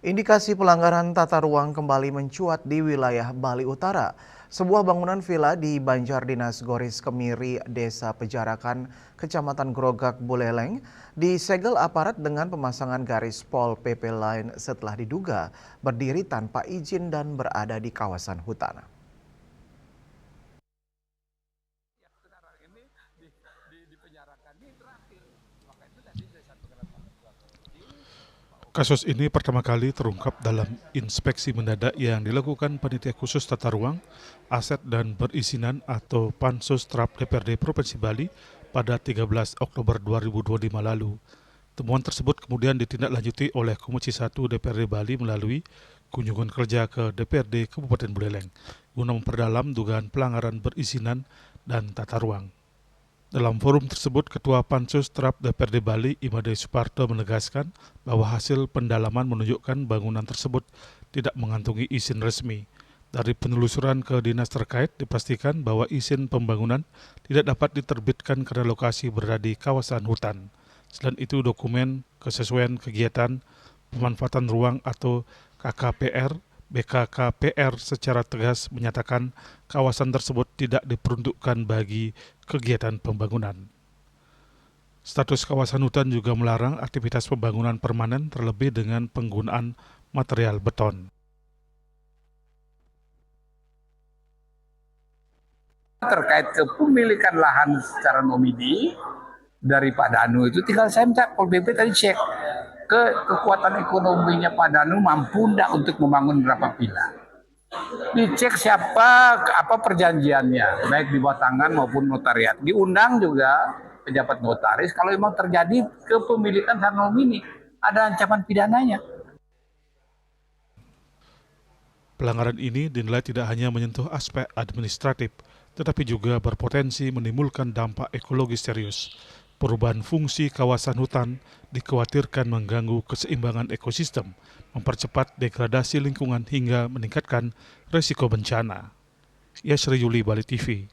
Indikasi pelanggaran tata ruang kembali mencuat di wilayah Bali Utara. Sebuah bangunan villa di Banjar Dinas Goris Kemiri, Desa Pejarakan, Kecamatan Grogak, Buleleng, disegel aparat dengan pemasangan garis Pol PP Line setelah diduga berdiri tanpa izin dan berada di kawasan hutan. Kasus ini pertama kali terungkap dalam inspeksi mendadak yang dilakukan Panitia Khusus Tata Ruang, Aset dan Perizinan atau Pansus TRAP DPRD Provinsi Bali pada 13 Oktober 2025 lalu. Temuan tersebut kemudian ditindaklanjuti oleh Komisi 1 DPRD Bali melalui kunjungan kerja ke DPRD Kabupaten Buleleng guna memperdalam dugaan pelanggaran perizinan dan tata ruang. Dalam forum tersebut, Ketua Pansus TRAP DPRD Bali, Imade Suparto menegaskan bahwa hasil pendalaman menunjukkan bangunan tersebut tidak mengantongi izin resmi. Dari penelusuran ke dinas terkait, dipastikan bahwa izin pembangunan tidak dapat diterbitkan karena lokasi berada di kawasan hutan. Selain itu, dokumen kesesuaian kegiatan pemanfaatan ruang atau KKPR BKKPR secara tegas menyatakan kawasan tersebut tidak diperuntukkan bagi kegiatan pembangunan. Status kawasan hutan juga melarang aktivitas pembangunan permanen terlebih dengan penggunaan material beton. Terkait kepemilikan lahan secara nomini dari Pak Danu itu tinggal saya minta Pol PP tadi cek kekuatan ekonominya Pak Danu mampu enggak untuk membangun berapa villa. Dicek siapa, apa perjanjiannya, baik di bawah tangan maupun notariat. Diundang juga pejabat notaris, kalau memang terjadi kepemilikan secara nomini, ada ancaman pidananya. Pelanggaran ini dinilai tidak hanya menyentuh aspek administratif, tetapi juga berpotensi menimbulkan dampak ekologis serius. Perubahan fungsi kawasan hutan dikhawatirkan mengganggu keseimbangan ekosistem, mempercepat degradasi lingkungan hingga meningkatkan risiko bencana. Yasri Yuli, Bali TV.